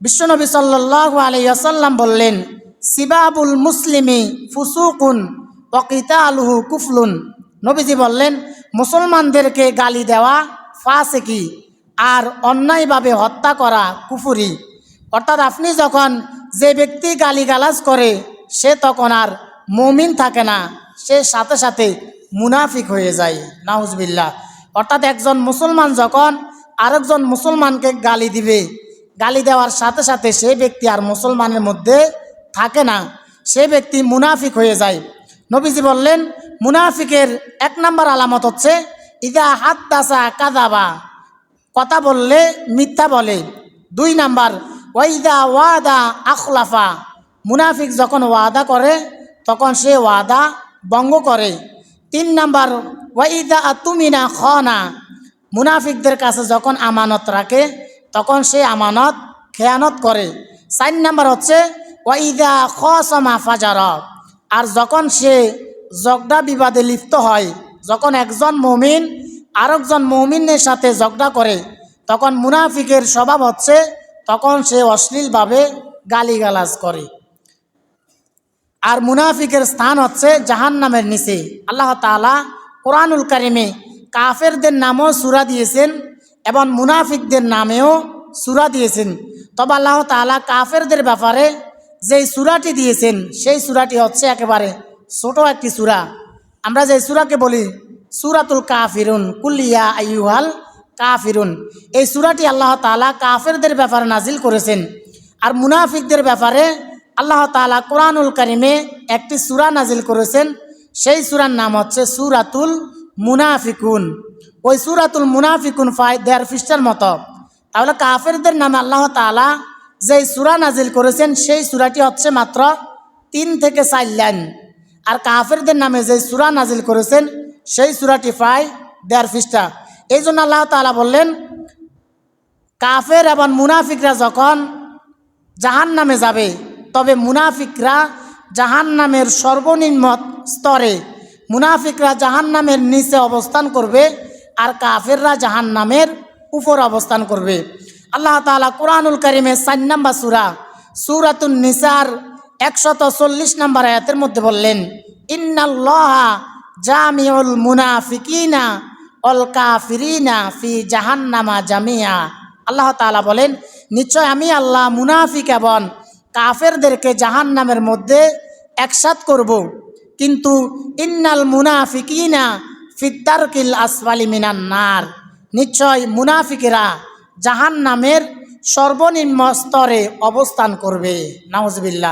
বিশ্বনবী সাল্লাল্লাহু আলাইহি ওয়াসাল্লাম বললেন, সিবাবুল মুসলিমি ফুসুকুন ওয়া কিতালুহু কুফরুন। নবীজি বললেন, মুসলমানদেরকে গালি দেওয়া ফাসিকি, আর অন্যায়ভাবে হত্যা করা কুফরি। অর্থাৎ আপনি যখন যে ব্যক্তি গালিগালাজ করে সে তখন আর মুমিন থাকে না, সে সাথে সাথে মুনাফিক হয়ে যায়। নাউজুবিল্লাহ। অর্থাৎ একজন মুসলমান যখন আরেকজন মুসলমানকে গালি দিবে, গালি দেওয়ার সাথে সাথে সেই ব্যক্তি আর মুসলমানের মধ্যে থাকে না, সে ব্যক্তি মুনাফিক হয়ে যায়। নবীজি বললেন, মুনাফিকের 1 নম্বর আলামত হচ্ছে ইদা হাদ্দাসা কাযাবা, কথা বললে মিথ্যা বলে। 2 নাম্বার ওয়াইদা ওয়াদা আখলাফা, মুনাফিক যখন ওয়াদা করে তখন সে ওয়াদা ভঙ্গ করে। 3 নাম্বার ওয়াইদা আতুমিনা খানা, মুনাফিকদের কাছে যখন আমানত রাখে তখন সে আমানত খেয়ানত করে। 4 নাম্বার হচ্ছে ওয়াইদা খাসামা ফাজারা, আর যখন সে ঝগড়া বিবাদে লিপ্ত হয়, যখন একজন মুমিন আরেকজন মুমিনের সাথে ঝগড়া করে তখন মুনাফিকের স্বভাব হচ্ছে তখন সে অশ্লীলভাবে গালিগালাজ করে। আর মুনাফিকের স্থান হচ্ছে জাহান্নামের নিচে। আল্লাহ তাআলা কোরআনুল কারিমে কাফেরদের নামও সূরা দিয়েছেন এবং মুনাফিকদের নামেও সূরা দিয়েছেন। তবে আল্লাহ তাআলা কাফেরদের ব্যাপারে যেই সূরাটি দিয়েছেন সেই সূরাটি হচ্ছে একেবারে ছোট একটি সূরা। আমরা যে সূরাকে বলি সূরাতুল কাফিরুন, কুল ইয়া আইয়ুহাল কাফিরুন, এই সূরাটি আল্লাহ তাআলা কাফেরদের ব্যাপারে নাজিল করেছেন। আর মুনাফিকদের ব্যাপারে আল্লাহ তাআলা কোরআনুল কারিমে একটি সূরা নাজিল করেছেন, সেই সূরার নাম হচ্ছে সূরাতুল মুনাফিকুন। ওই সূরাতুল মুনাফিকুন 1.5 পৃষ্ঠার মতো। তাহলে কাফেরদের নামে আল্লাহ তাআলা যেই সূরা নাজিল করেছেন সেই সূরাটি হচ্ছে মাত্র 3 থেকে 4 লাইন, আর কাফেরদের নামে যেই সূরা নাজিল করেছেন সেই সূরাটি প্রায় 1.5 পৃষ্ঠা। এই জন্য আল্লাহ তাআলা বললেন, কাফের এবং মুনাফিকরা যখন জাহান্নামে যাবে তবে মুনাফিকরা জাহান্নামের সর্বনিম্ন স্তরে, মুনাফিকরা জাহান্নামের নিচে অবস্থান করবে আর কাফেররা জাহান্নামের উপর অবস্থান করবে। আল্লাহ তাআলা কোরআনুল কারিমে 4 নম্বর সূরা সূরাতুন নিসার 140 নম্বর আয়াতের মধ্যে বললেন, ইন্নাল্লাহা জামিউল মুনাফিকিনা ওয়াল কাফিরিনা ফি জাহান্নামা জামিয়া। আল্লাহ তাআলা বলেন, নিশ্চয় আমি আল্লাহ মুনাফিক এবং কাফেরদেরকে জাহান্নামের মধ্যে একসাথ করব, কিন্তু ইন্নাল মুনাফিকিনা ফিদ্দারকিল আসফালি মিনান নার, নিশ্চয় মুনাফিকেরা জাহান্নামের সর্বনিম্ন স্তরে অবস্থান করবে। নাউজুবিল্লাহ।